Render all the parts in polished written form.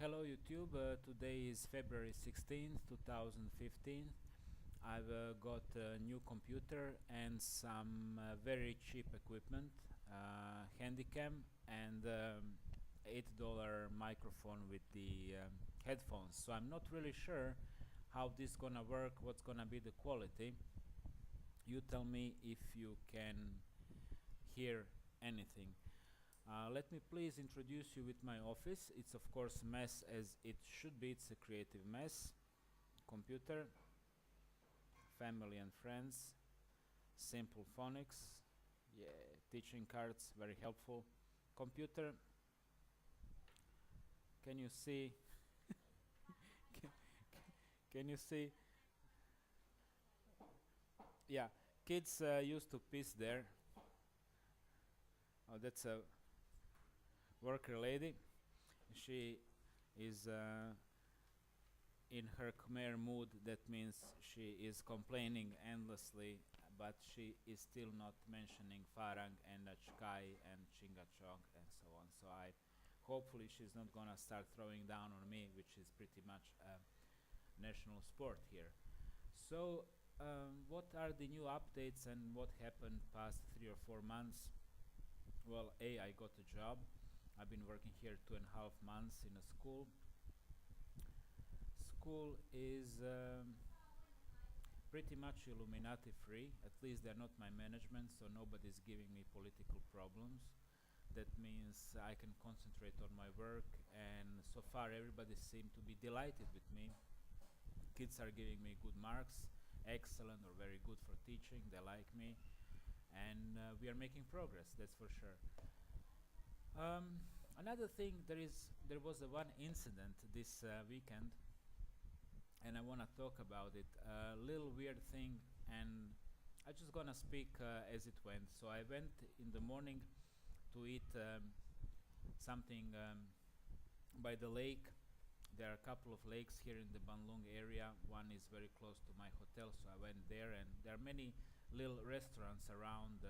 Hello YouTube, today is February 16th, 2015. I've got a new computer and some very cheap equipment, Handycam and $8 microphone with the headphones. So I'm not really sure how this gonna work, what's gonna be the quality. You tell me if you can hear anything. Let me please introduce you with my office. It's of course mess as it should be. It's a creative mess. Computer, family and friends, simple phonics, yeah, teaching cards, very helpful. Computer, can you see? can, can you see? Yeah, kids used to piss there. Oh, that's a worker lady. She is in her Khmer mood. That means she is complaining endlessly, but she is still not mentioning Farang and Achkai and Chingachong and so on. So I hopefully she's not gonna start throwing down on me, which is pretty much a national sport here. So what are the new updates and what happened past 3 or 4 months? Well, I got a job. I've been working here 2.5 months in a school. School is pretty much Illuminati free. At least they're not my management, so nobody's giving me political problems. That means I can concentrate on my work, and so far everybody seemed to be delighted with me. Kids are giving me good marks, excellent or very good for teaching. They like me, and we are making progress, that's for sure. Another thing, there was a one incident this weekend, and I want to talk about it. A little weird thing, and I just gonna speak as it went. So I went in the morning to eat something by the lake. There are a couple of lakes here in the Banlung area. One is very close to my hotel, so I went there, and there are many little restaurants around,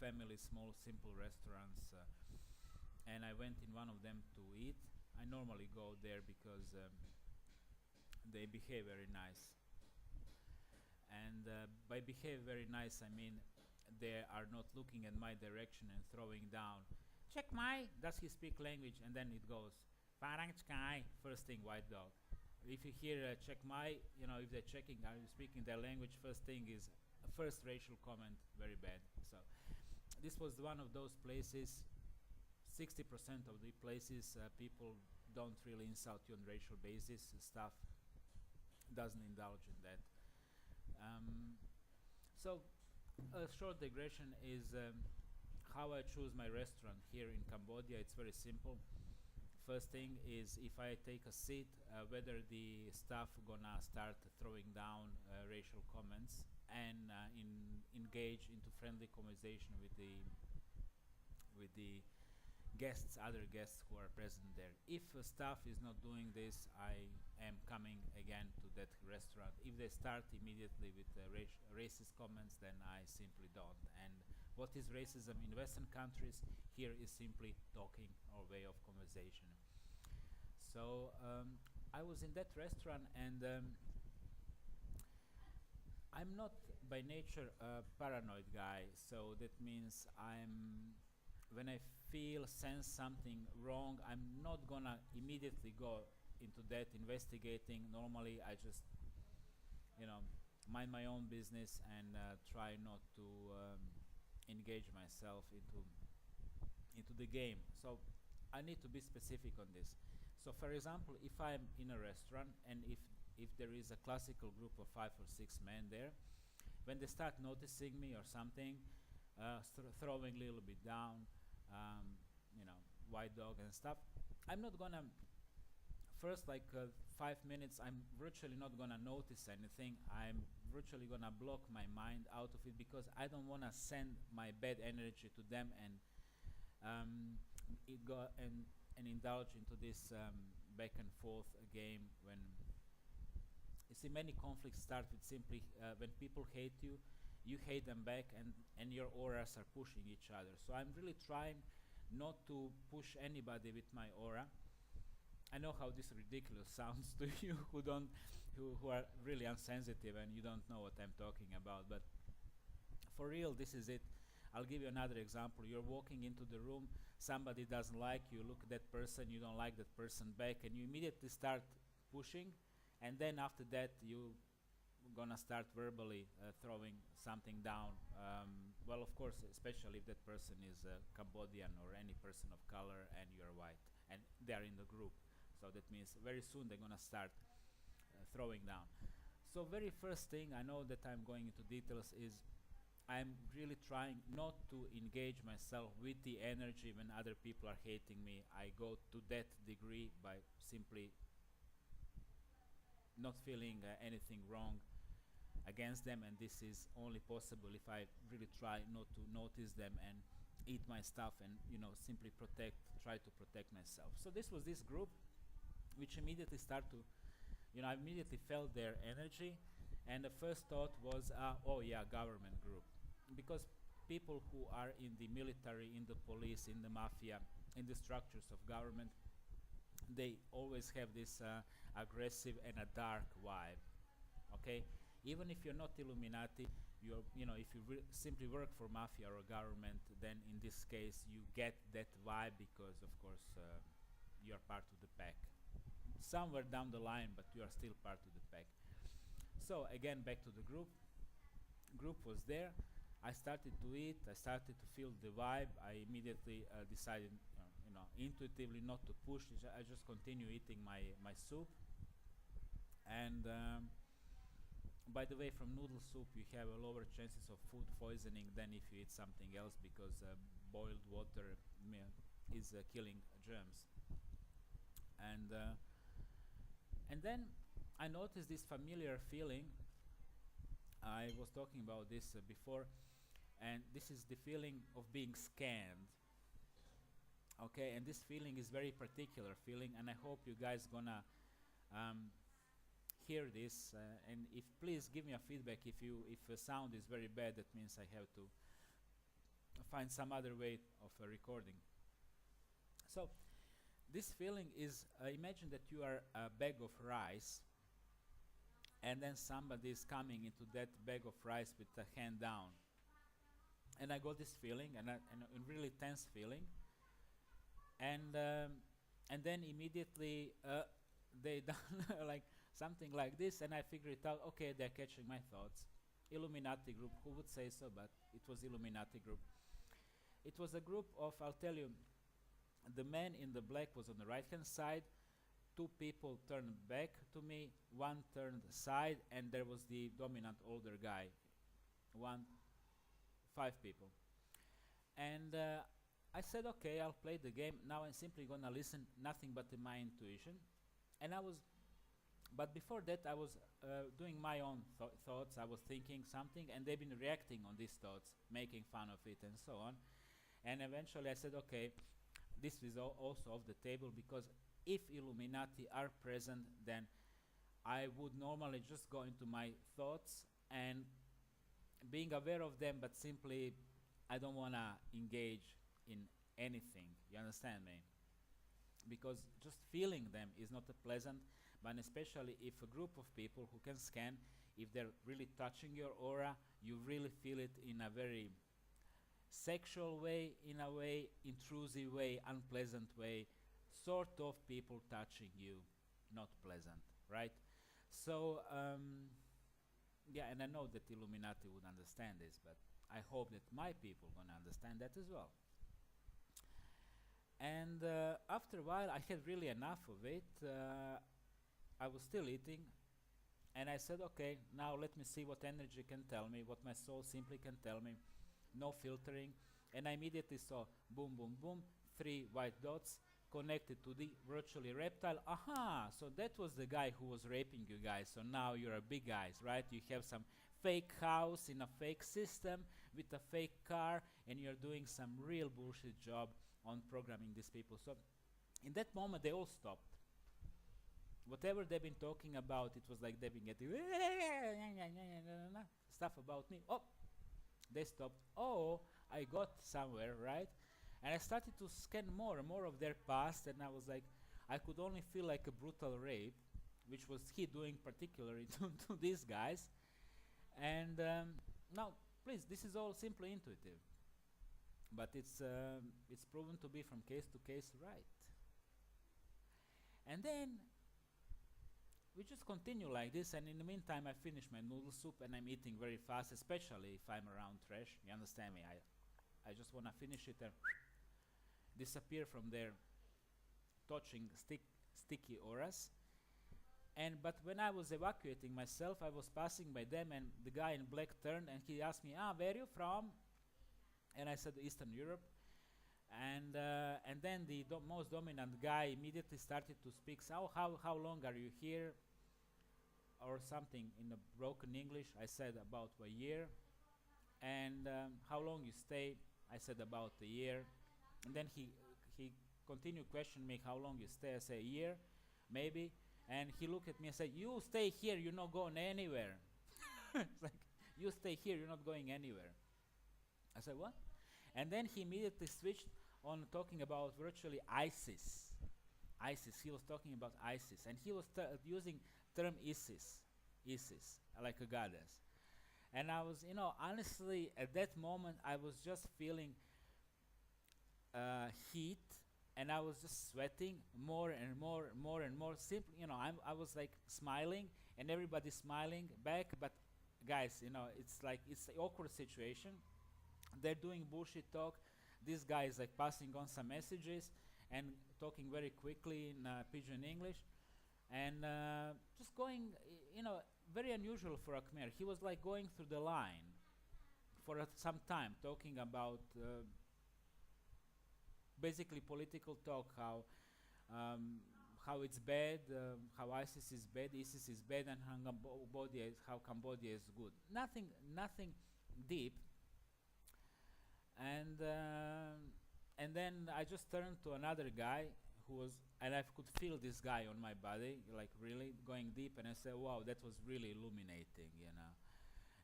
family, small, simple restaurants, and I went in one of them to eat. I normally go there because they behave very nice, and by behave very nice I mean they are not looking at my direction and throwing down. Check my, does he speak language? And then it goes Farang Chkai, first thing white dog. If you hear check my, you know, if they're checking, are you speaking their language, first thing is a first racial comment, very bad. So this was one of those places. 60% of the places people don't really insult you on racial basis. Staff doesn't indulge in that. So a short digression is how I choose my restaurant here in Cambodia. It's very simple. First thing is if I take a seat, whether the staff gonna start throwing down racial comments and engage into friendly conversation with the guests, other guests who are present there. If staff is not doing this, I am coming again to that restaurant. If they start immediately with racist comments, then I simply don't. And what is racism in Western countries here is simply talking or way of conversation. So I was in that restaurant, and I'm not by nature a paranoid guy, so that means when I sense something wrong, I'm not gonna immediately go into that investigating. Normally I just, you know, mind my own business and try not to engage myself into the game. So I need to be specific on this. So for example, if I'm in a restaurant and if there is a classical group of 5 or 6 men there, when they start noticing me or something, throwing a little bit down, you know, white dog and stuff, I'm not gonna, first 5 minutes, I'm virtually not gonna notice anything. I'm virtually gonna block my mind out of it because I don't wanna send my bad energy to them and indulge into this back and forth game. When you see, many conflicts start with simply when people hate you, you hate them back, and your auras are pushing each other. So I'm really trying not to push anybody with my aura, I know how this ridiculous sounds to you who are really insensitive and you don't know what I'm talking about, but for real, this is it. I'll give you another example. You're walking into the room, somebody doesn't like you, look at that person, you don't like that person back, and you immediately start pushing, and then after that you gonna start verbally throwing something down. Well, of course, especially if that person is Cambodian or any person of color and you're white, and they're in the group. So that means very soon they're gonna start throwing down. So very first thing, I know that I'm going into details, is I'm really trying not to engage myself with the energy when other people are hating me. I go to that degree by simply not feeling anything wrong against them, and this is only possible if I really try not to notice them and eat my stuff and simply try to protect myself. So this was this group which immediately start to, I immediately felt their energy, and the first thought was, oh yeah, government group, because people who are in the military, in the police, in the mafia, in the structures of government, they always have this aggressive and a dark vibe. Okay, even if you're not Illuminati, if you simply work for mafia or government, then in this case you get that vibe because, of course, you are part of the pack. Somewhere down the line, but you are still part of the pack. So again, back to the group. Group was there. I started to eat. I started to feel the vibe. I immediately decided, intuitively not to push. I just continue eating my soup. And by the way, from noodle soup you have a lower chances of food poisoning than if you eat something else, because boiled water is killing germs. And then I noticed this familiar feeling. I was talking about this before, and this is the feeling of being scanned. Okay, and this feeling is very particular feeling, and I hope you guys gonna hear this. And if please give me a feedback if the sound is very bad. That means I have to find some other way of recording. So this feeling is, imagine that you are a bag of rice, and then somebody is coming into that bag of rice with a hand down, and I got this feeling, and a really tense feeling, and then immediately they done like something like this, and I figured it out. Okay, they're catching my thoughts. Illuminati group, who would say so? But it was Illuminati group. It was a group of, I'll tell you, the man in the black was on the right hand side, two people turned back to me, one turned aside, and there was the dominant older guy. 5 people. And I said, okay, I'll play the game. Now I'm simply gonna listen, nothing but my intuition. And but before that I was doing my own thoughts. I was thinking something, and they've been reacting on these thoughts, making fun of it and so on. And eventually I said, okay, this is also off the table, because if Illuminati are present, then I would normally just go into my thoughts and being aware of them, but simply I don't want to engage in anything. You understand me? Because just feeling them is not pleasant, but especially if a group of people who can scan, if they're really touching your aura, you really feel it in a very sexual way, in a way, intrusive way, unpleasant way, sort of people touching you, not pleasant, right? So, yeah, and I know that Illuminati would understand this, but I hope that my people gonna understand that as well. And after a while, I had really enough of it. I was still eating, and I said, okay, now let me see what energy can tell me, what my soul simply can tell me. No filtering. And I immediately saw boom, boom, boom, 3 white dots connected to the virtually reptile. Aha! So that was the guy who was raping you guys. So now you're a big guys, right? You have some fake house in a fake system with a fake car, and you're doing some real bullshit job on programming these people. So in that moment they all stopped. Whatever they've been talking about, it was like they've been getting stuff about me. Oh, they stopped. Oh, I got somewhere, right? And I started to scan more and more of their past, and I was like, I could only feel like a brutal rape, which was he doing particularly to these guys. And now, please, this is all simply intuitive, but it's proven to be from case to case right. And then we just continue like this, and in the meantime I finish my noodle soup and I'm eating very fast, especially if I'm around trash. You understand me? I just want to finish it and disappear from their touching sticky auras. But when I was evacuating myself, I was passing by them, and the guy in black turned and he asked me, where are you from? And I said, Eastern Europe. And then the most dominant guy immediately started to speak. So how long are you here? Or something in a broken English. I said about a year. And how long you stay? I said about a year. And then he continued questioning me how long you stay. I say a year, maybe. And he looked at me and said, you stay here, you're not going anywhere. It's like, you stay here, you're not going anywhere. I said, what? And then he immediately switched on talking about virtually ISIS. He was talking about ISIS. And he was using term ISIS, like a goddess. And I was, honestly, at that moment, I was just feeling heat, and I was just sweating more and more. Simply, I was like smiling, and everybody smiling back. But guys, it's the awkward situation. They're doing bullshit talk. This guy is like passing on some messages and talking very quickly in pidgin English, and just going, very unusual for a Khmer. He was like going through the line for some time, talking about basically political talk, how it's bad, how ISIS is bad, and how Cambodia is good. Nothing deep. And then I just turned to another guy who was, and I could feel this guy on my body, like really going deep. And I said, "Wow, that was really illuminating,"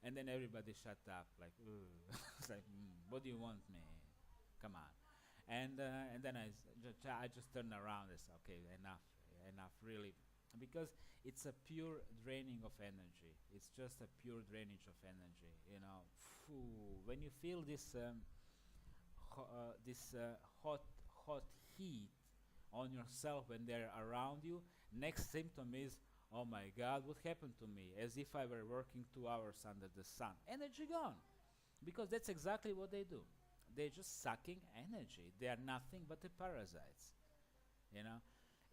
And then everybody shut up, like, it's like, what do you want me? Come on. And then I just turned around and said, okay, enough, really, because it's a pure draining of energy. It's just a pure drainage of energy, When you feel this hot heat on yourself when they're around you, next symptom is, oh my God, what happened to me? As if I were working 2 hours under the sun. Energy gone, because that's exactly what they do. They're just sucking energy. They are nothing but the parasites,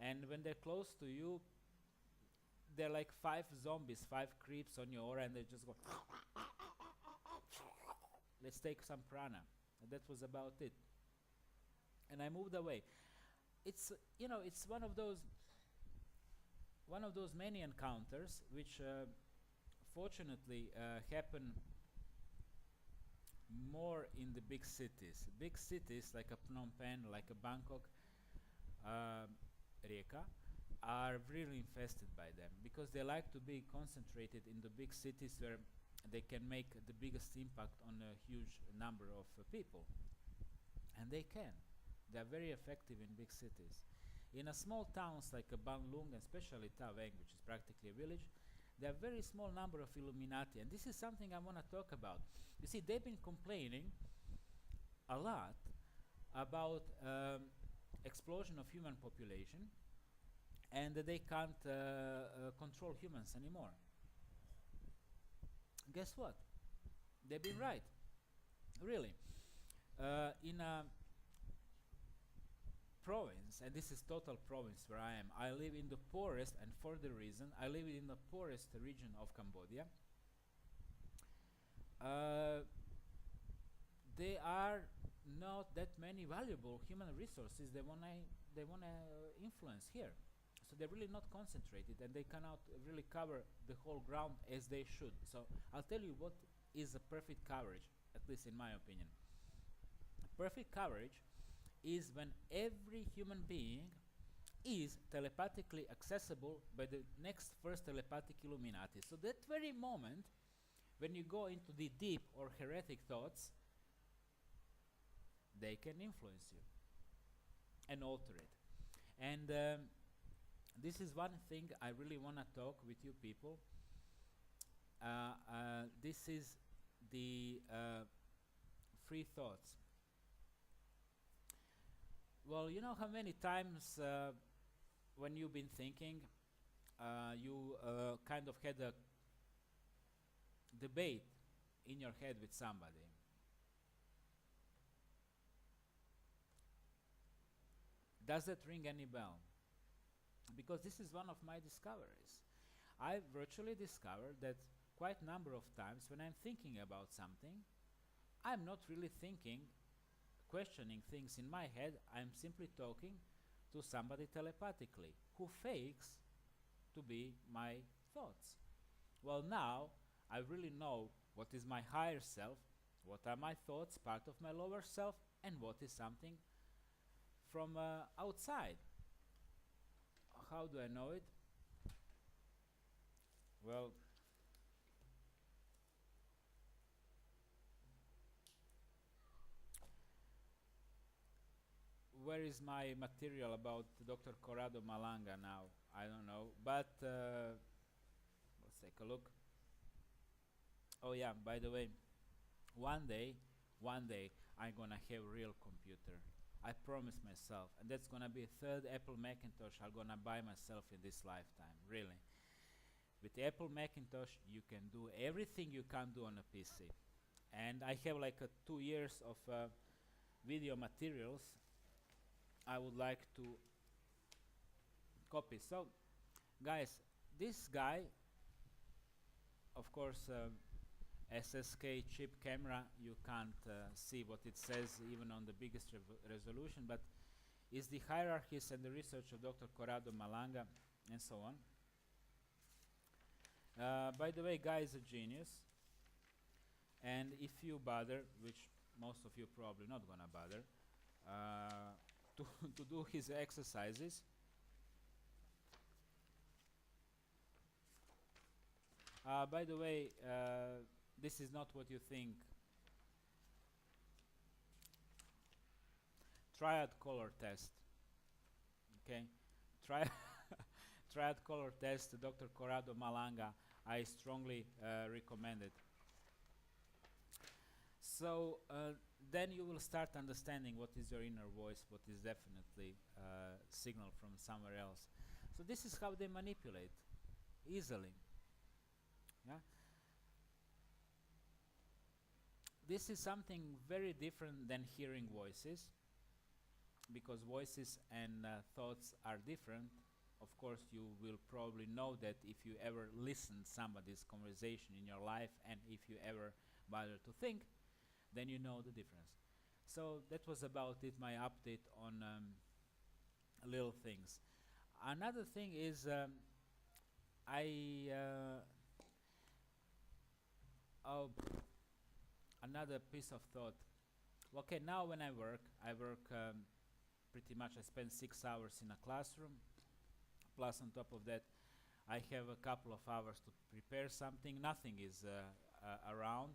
And when they're close to you, they're like 5 zombies, 5 creeps on your aura, and they just go, let's take some prana. And that was about it. And I moved away. It's, it's one of those many encounters which fortunately happen more in the big cities. Big cities like a Phnom Penh, like a Bangkok, Rijeka, are really infested by them, because they like to be concentrated in the big cities where they can make the biggest impact on a huge number of people. And they can. They are very effective in big cities. In a small towns like a Ban Lung, and especially Ta Veng, which is practically a village, there are very small number of Illuminati. And this is something I want to talk about. You see, they've been complaining a lot about explosion of human population, and that they can't control humans anymore. Guess what? They've been right. Really. In a province, and this is total province where I am, I live in the poorest, and for the reason, I live in the poorest region of Cambodia. There are not that many valuable human resources they wanna influence here. So they're really not concentrated, and they cannot really cover the whole ground as they should. So I'll tell you what is a perfect coverage, at least in my opinion. Perfect coverage is when every human being is telepathically accessible by the next first telepathic Illuminati. So that very moment, when you go into the deep or heretic thoughts, they can influence you and alter it. And This is one thing I really want to talk with you people. This is the free thoughts. Well, you know how many times when you've been thinking, you kind of had a debate in your head with somebody. Does that ring any bell? Because this is one of my discoveries. I virtually discovered that quite a number of times when I'm thinking about something, I'm not really thinking, questioning things in my head. I'm simply talking to somebody telepathically who fakes to be my thoughts. Well, now I really know what is my higher self, what are my thoughts, part of my lower self, and what is something from outside. How do I know it? Well, where is my material about Dr. Corrado Malanga now? I don't know, but let's take a look. Oh yeah, by the way, one day, one day, I'm gonna have a real computer. I promise myself, and that's gonna be a third Apple Macintosh I'm gonna buy myself in this lifetime, really. With the Apple Macintosh, you can do everything you can't do on a PC. And I have like 2 years of video materials I would like to copy. So, guys, this guy, of course, SSK chip camera, you can't see what it says even on the biggest resolution, but is the hierarchies and the research of Dr. Corrado Malanga and so on. By the way, guy is a genius, and if you bother, which most of you probably not gonna bother, to do his exercises, by the way, this is not what you think. Triad color test. Okay, triad color test. Dr. Corrado Malanga. I strongly recommend it. So then you will start understanding what is your inner voice, what is definitely signal from somewhere else. So this is how they manipulate easily. Yeah. This is something very different than hearing voices, because voices and thoughts are different. Of course, you will probably know that if you ever listen somebody's conversation in your life, and if you ever bother to think, then you know the difference. So that was about it, my update on little things. Another thing is oh, another piece of thought. Okay, now when I work pretty much. I spend 6 hours in a classroom. Plus, on top of that, I have a couple of hours to prepare something. Nothing is around.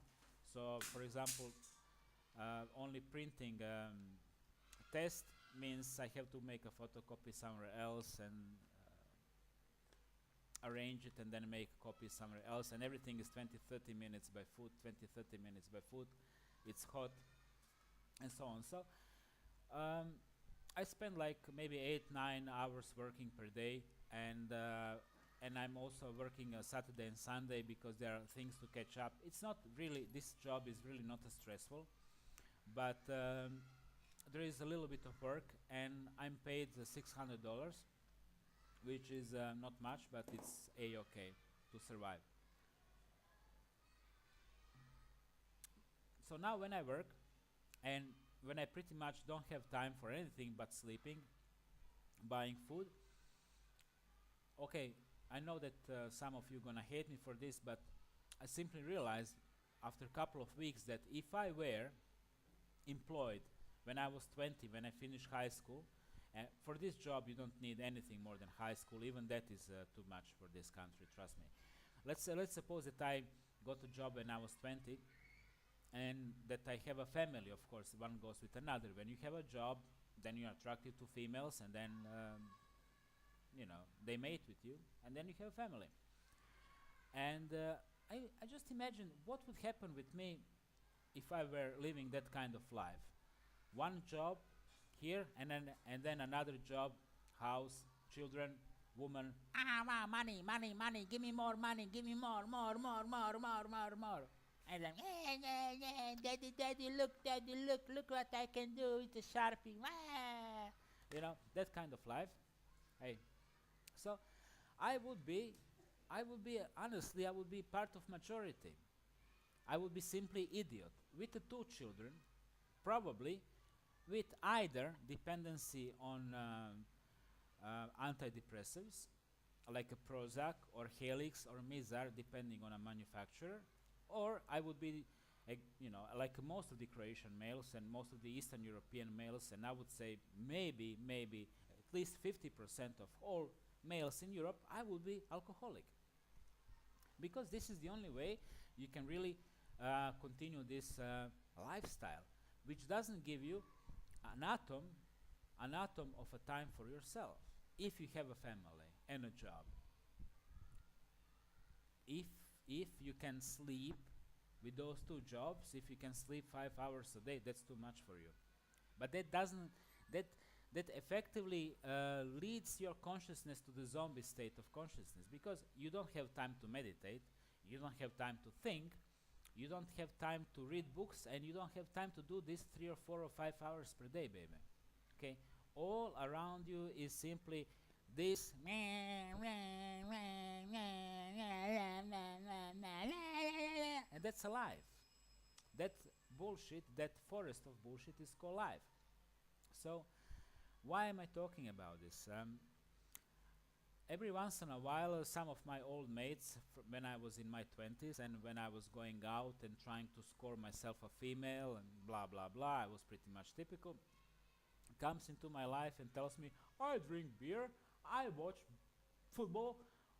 So, for example, only printing test means I have to make a photocopy somewhere else and arrange it and then make a copy somewhere else, and everything is 20-30 minutes by foot, 20-30 minutes by foot. It's hot and so on. So I spend like maybe 8-9 hours working per day, and I'm also working Saturday and Sunday because there are things to catch up. It's not really, this job is really not as stressful, but there is a little bit of work, and I'm paid $600, which is not much, but it's a-okay to survive. So now when I work, and when I pretty much don't have time for anything but sleeping, buying food, okay, I know that some of you gonna hate me for this, but I simply realized after a couple of weeks that if I were employed when I was 20, when I finished high school, for this job you don't need anything more than high school. Even that is too much for this country, trust me. Let's suppose that I got a job when I was 20, and that I have a family. Of course, one goes with another. When you have a job, then you're attracted to females, and then they mate with you, and then you have a family. And I just imagine what would happen with me if I were living that kind of life. One job here, and then another job, house, children, woman. Money, money, money. Give me more money. Give me more, more, more, more, more, more, more. And then, daddy, daddy, look what I can do with the Sharpie. That kind of life. Hey, so I would be, honestly, I would be part of majority. I would be simply idiot with the two children, probably with either dependency on antidepressives, like a Prozac or Helix or Mizar, depending on a manufacturer, or I would be, like most of the Croatian males and most of the Eastern European males, and I would say maybe at least 50% of all males in Europe, I would be alcoholic. Because this is the only way you can really continue this lifestyle, which doesn't give you an atom of a time for yourself. If you have a family and a job, if you can sleep with those two jobs, if you can sleep 5 hours a day, that's too much for you. But that effectively leads your consciousness to the zombie state of consciousness, because you don't have time to meditate, you don't have time to think, you don't have time to read books, and you don't have time to do this 3 or 4 or 5 hours per day, baby. Okay? All around you is simply this, and that's a life. That bullshit, that forest of bullshit is called life. So why am I talking about this? Every once in a while, some of my old mates, when I was in my 20s and when I was going out and trying to score myself a female and blah, blah, blah, I was pretty much typical, comes into my life and tells me, I drink beer, I watch football,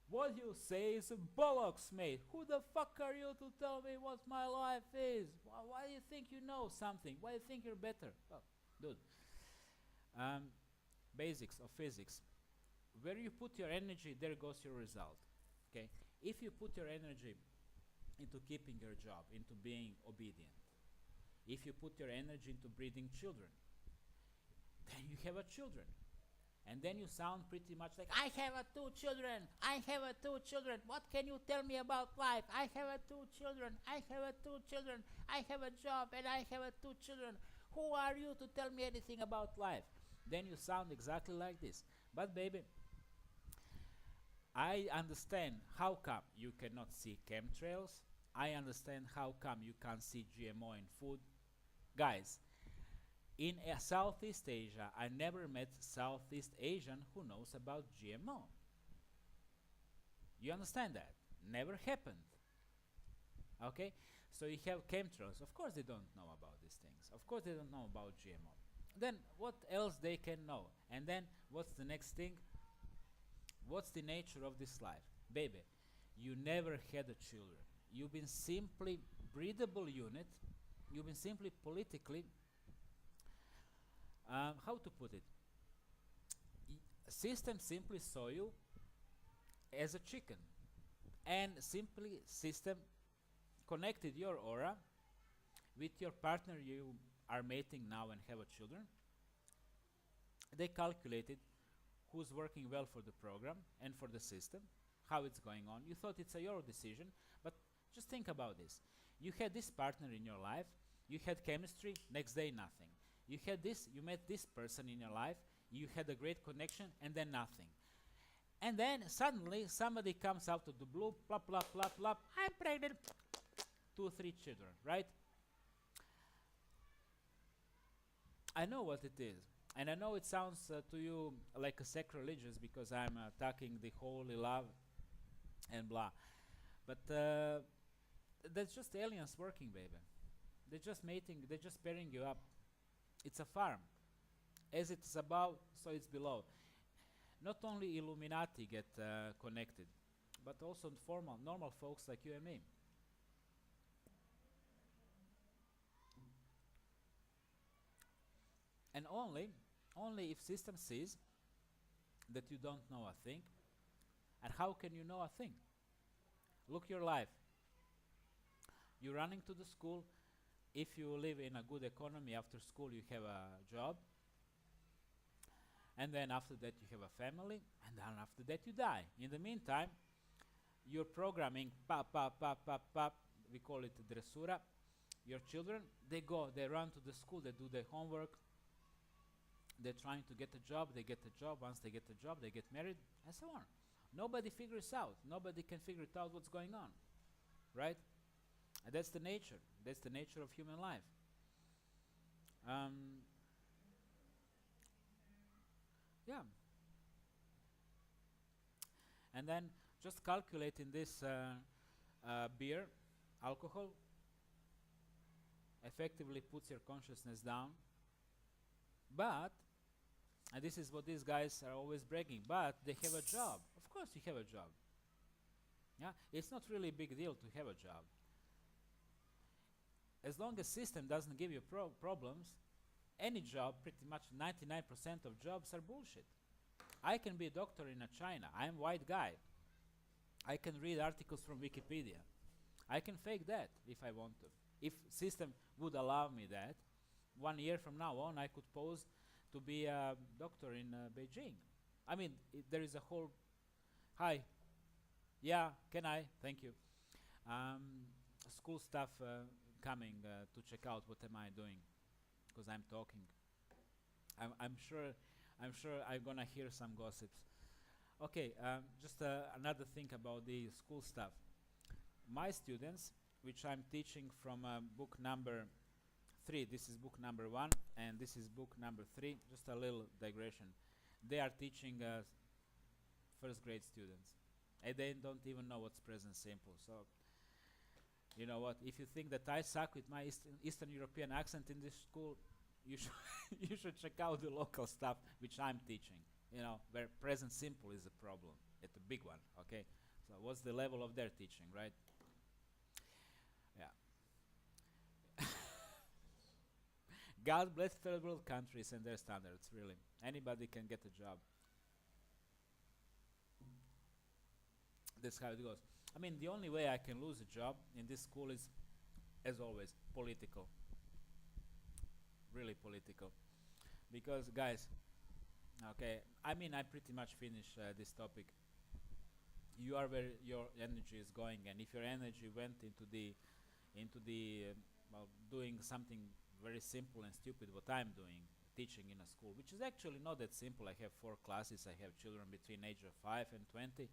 what you say is bollocks, mate. Who the fuck are you to tell me what my life is? Why do you think you know something? Why do you think you're better? Well, dude, basics of physics. Where you put your energy, there goes your result. Okay? If you put your energy into keeping your job, into being obedient, if you put your energy into breeding children, then you have a children. And then you sound pretty much like, I have 2 children. I have 2 children. What can you tell me about life? I have 2 children. I have 2 children. I have a job and I have 2 children. Who are you to tell me anything about life? Then you sound exactly like this. But baby, I understand how come you cannot see chemtrails. I understand how come you can't see GMO in food. Guys, in Southeast Asia, I never met Southeast Asian who knows about GMO. You understand that? Never happened. Okay? So you have chemtrails. Of course they don't know about these things. Of course they don't know about GMO. Then what else they can know? And then what's the next thing? What's the nature of this life? Baby, you never had a children. You've been simply breedable unit. You've been simply politically, how to put it? System simply saw you as a chicken, and simply system connected your aura with your partner you are mating now and have a children. They calculated who's working well for the program and for the system, how it's going on. You thought it's your decision, but just think about this. You had this partner in your life, you had chemistry, next day nothing. You had this, you met this person in your life, you had a great connection, and then nothing. And then suddenly somebody comes out of the blue, plop, plop, plop, plop, I'm pregnant, 2, 3 children, right? I know what it is. And I know it sounds to you like a sacrilegious because I'm attacking the holy love and blah. But that's just aliens working, baby. They're just mating, they're just pairing you up. It's a farm. As it's above, so it's below. Not only Illuminati get connected, but also normal folks like you and me. And only if system sees that you don't know a thing. And how can you know a thing? Look your life. You're running to the school. If you live in a good economy, after school you have a job, and then after that you have a family, and then after that you die. In the meantime, you're programming pop, pop, pop, pop, pop. We call it dressura. Your children, they go, they run to the school, they do their homework, they're trying to get a job, they get a job. Once they get a job, they get married, and so on. Nobody figures out. Nobody can figure it out what's going on, right? And that's the nature. That's the nature of human life. Yeah. And then just calculating this beer, alcohol, effectively puts your consciousness down. But, and this is what these guys are always bragging, but they have a job. Of course you have a job. Yeah, it's not really a big deal to have a job. As long as system doesn't give you problems, any job, pretty much 99% of jobs are bullshit. I can be a doctor in China. I'm a white guy. I can read articles from Wikipedia. I can fake that if I want to. If system would allow me that, 1 year from now on, I could pose to be a doctor in Beijing. I mean, there is a whole, hi, yeah, can I? Thank you. School stuff coming to check out what am I doing, because I'm talking. I'm sure I'm gonna hear some gossips. Okay, just another thing about the school stuff. My students, which I'm teaching from book number 3, this is book number 1, and this is book number 3, just a little digression. They are teaching first grade students, and they don't even know what's present simple. So, you know what, if you think that I suck with my Eastern European accent in this school, you should you should check out the local stuff which I'm teaching, you know, where present simple is a problem. It's a big one, okay? So what's the level of their teaching, right? Yeah. God bless third world countries and their standards, really. Anybody can get a job. That's how it goes. I mean, the only way I can lose a job in this school is, as always, political. Really political. Because, guys, okay, I mean, I pretty much finished this topic. You are where your energy is going, and if your energy went into the well, doing something very simple and stupid, what I'm doing, teaching in a school, which is actually not that simple. I have 4 classes. I have children between age of 5 and 20,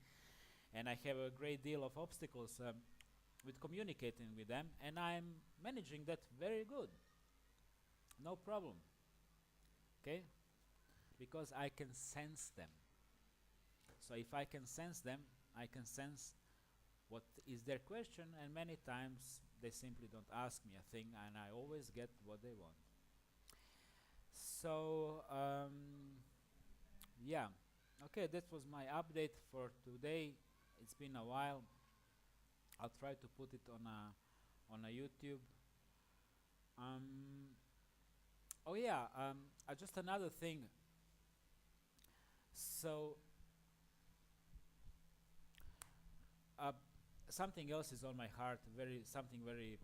and I have a great deal of obstacles with communicating with them, and I'm managing that very good. No problem. Okay? Because I can sense them. So if I can sense them, I can sense what is their question, and many times they simply don't ask me a thing, and I always get what they want. So yeah, okay, that was my update for today. It's been a while. I'll try to put it on a YouTube. Oh yeah, just another thing. So something else is on my heart. Something very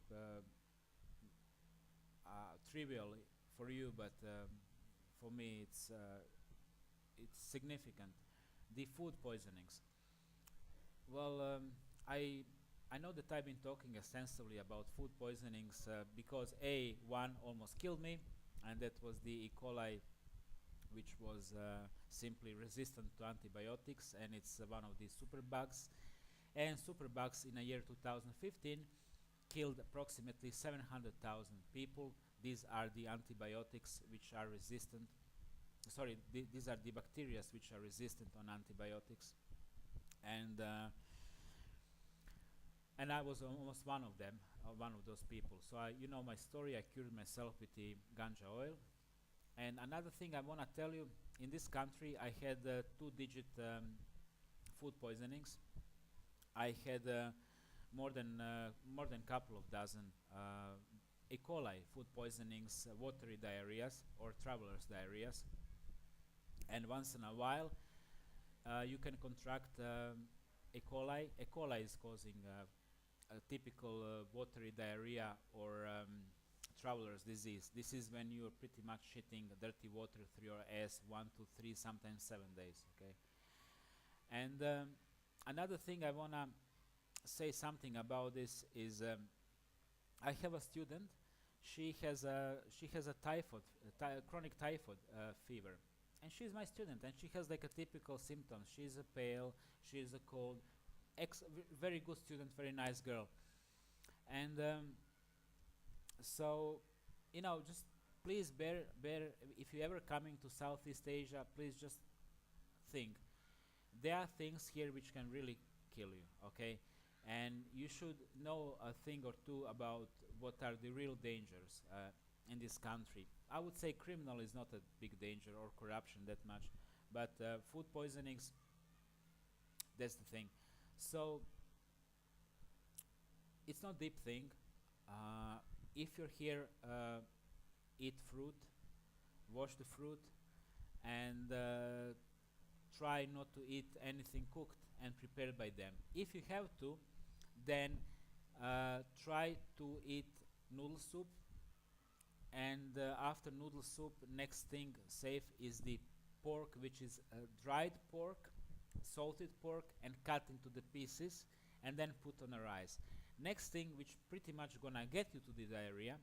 trivial for you, but for me it's significant. The food poisonings. Well, I know that I've been talking extensively about food poisonings because one almost killed me, and that was the E. coli, which was simply resistant to antibiotics, and it's one of these superbugs. And superbugs in the year 2015 killed approximately 700,000 people. These are the antibiotics which are resistant. Sorry, these are the bacteria which are resistant on antibiotics. And I was almost one of them, one of those people. So you know my story. I cured myself with the ganja oil. And another thing I want to tell you, in this country I had 2-digit food poisonings. I had more than couple of dozen E. coli food poisonings, watery diarrheas or traveler's diarrheas. And once in a while you can contract E. coli. E. coli is causing a typical watery diarrhea or traveler's disease. This is when you are pretty much shitting dirty water through your ass 1 to 3, sometimes 7 days. Okay. And another thing I wanna say something about this is I have a student. She has a typhoid, chronic typhoid fever, and she's my student, and she has like a typical symptoms. She's a pale, she's a cold, very good student, very nice girl, and so just please bear if you ever coming to Southeast Asia, please just think there are things here which can really kill you, okay? And you should know a thing or two about what are the real dangers in this country. I would say criminal is not a big danger, or corruption that much, but food poisonings, that's the thing. So it's not deep thing. If you're here, eat fruit, wash the fruit, and try not to eat anything cooked and prepared by them. If you have to, then try to eat noodle soup, and after noodle soup, next thing safe is the pork, which is dried pork, salted pork, and cut into the pieces, and then put on a rice. Next thing, which pretty much gonna get you to the diarrhea,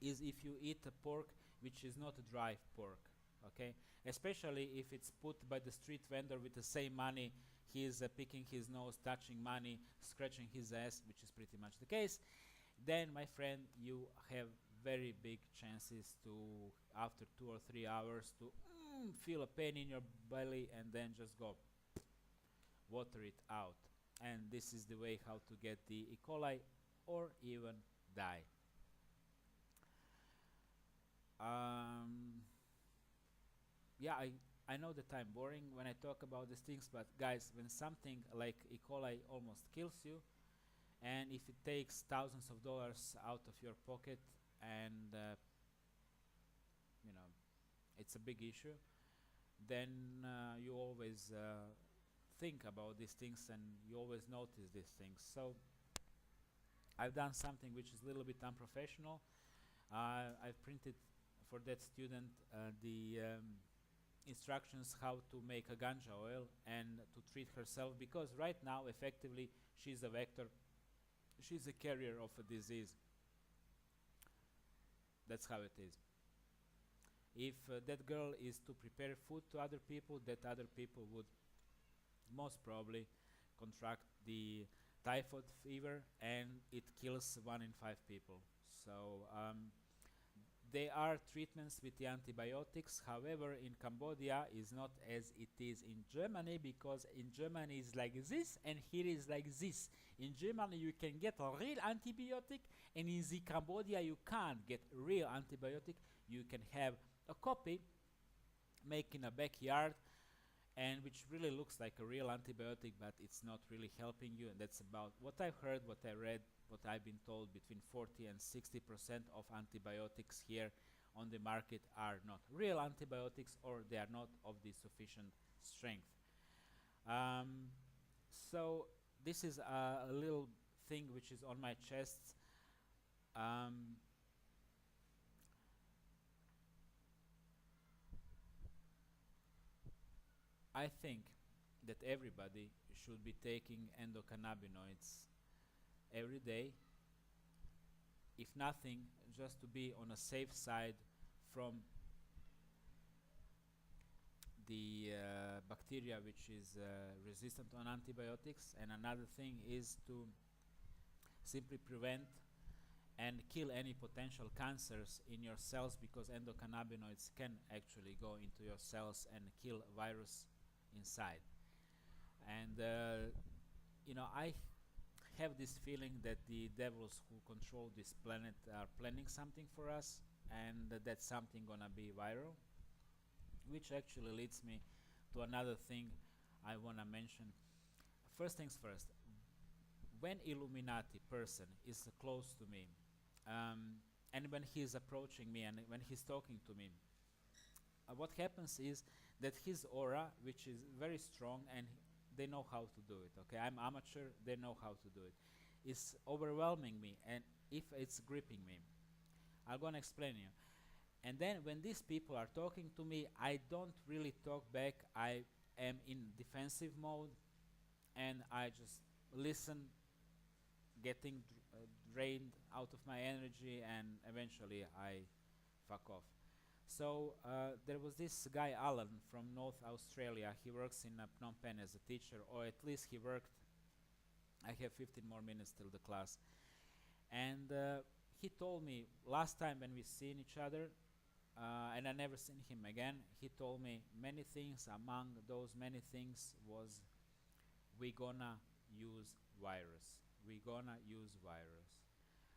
is if you eat a pork which is not a dry pork, okay? Especially if it's put by the street vendor with the same money, he's picking his nose, touching money, scratching his ass, which is pretty much the case. Then, my friend, you have very big chances to, after 2 or 3 hours, to feel a pain in your belly, and then just go water it out. And this is the way how to get the E. coli or even die. Yeah, I know that I'm boring when I talk about these things, but guys, when something like E. coli almost kills you, and if it takes thousands of dollars out of your pocket, and it's a big issue, then you always think about these things, and you always notice these things. So I've done something which is a little bit unprofessional. I've printed for that student the instructions how to make a ganja oil and to treat herself, because right now effectively she's a vector, she's a carrier of a disease. That's how it is. If that girl is to prepare food to other people, that other people would most probably contract the typhoid fever, and it kills 1 in 5 people. So there are treatments with the antibiotics. However, in Cambodia is not as it is in Germany, because in Germany is like this, and here is like this. In Germany you can get a real antibiotic, and in the Cambodia you can't get real antibiotic. You can have a copy make in a backyard, and which really looks like a real antibiotic, but it's not really helping you. And that's about what I've heard, what I read, what I've been told. Between 40 and 60% of antibiotics here on the market are not real antibiotics, or they are not of the sufficient strength. So this is a little thing which is on my chest. I think that everybody should be taking endocannabinoids every day, if nothing, just to be on a safe side from the bacteria which is resistant on antibiotics. And another thing is to simply prevent and kill any potential cancers in your cells, because endocannabinoids can actually go into your cells and kill virus inside. And I have this feeling that the devils who control this planet are planning something for us, and that something gonna be viral, which actually leads me to another thing I wanna mention. First things first, when Illuminati person is close to me, and when he's approaching me and when he's talking to me, what happens is that his aura, which is very strong, and they know how to do it. Okay, I'm amateur. They know how to do it. It's overwhelming me, and if it's gripping me, I'm gonna explain you. And then when these people are talking to me, I don't really talk back. I am in defensive mode, and I just listen, getting drained out of my energy, and eventually I fuck off. So there was this guy Alan from North Australia. He works in Phnom Penh as a teacher, or at least he worked. I have 15 more minutes till the class, and he told me last time when we seen each other, and I never seen him again. He told me many things. Among those many things was, we gonna use virus. We gonna use virus.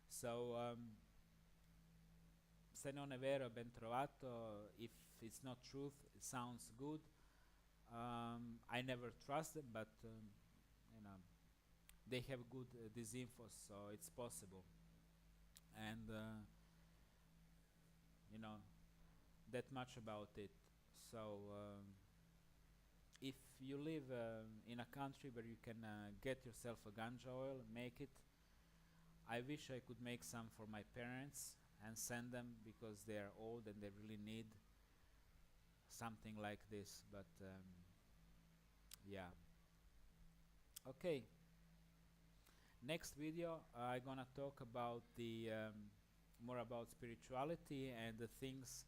So se non è vero ben trovato. If it's not truth, it sounds good. I never trust them, but you know, they have good disinfo, so it's possible. And you know, that much about it. So if you live in a country where you can get yourself a ganja oil, make it. I wish I could make some for my parents and send them, because they are old and they really need something like this. But yeah. Okay. Next video, I'm gonna talk about the more about spirituality and the things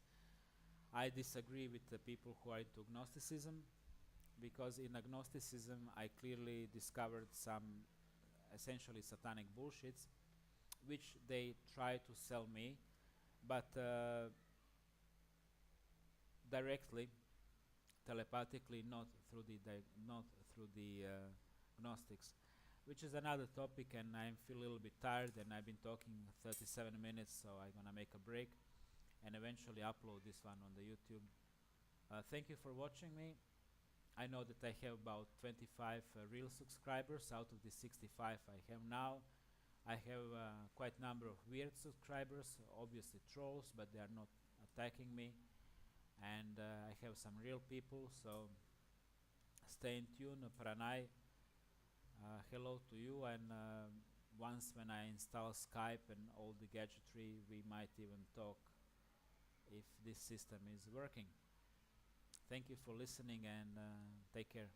I disagree with the people who are into agnosticism, because in agnosticism I clearly discovered some essentially satanic bullshits which they try to sell me, but directly, telepathically, not through the Gnostics, which is another topic, and I feel a little bit tired, and I've been talking 37 minutes, so I'm gonna make a break and eventually upload this one on the YouTube. Thank you for watching me. I know that I have about 25 real subscribers out of the 65 I have now. I have quite a number of weird subscribers, obviously trolls, but they are not attacking me. And I have some real people, so stay in tune. Pranay, hello to you, and once when I install Skype and all the gadgetry, we might even talk if this system is working. Thank you for listening, and take care.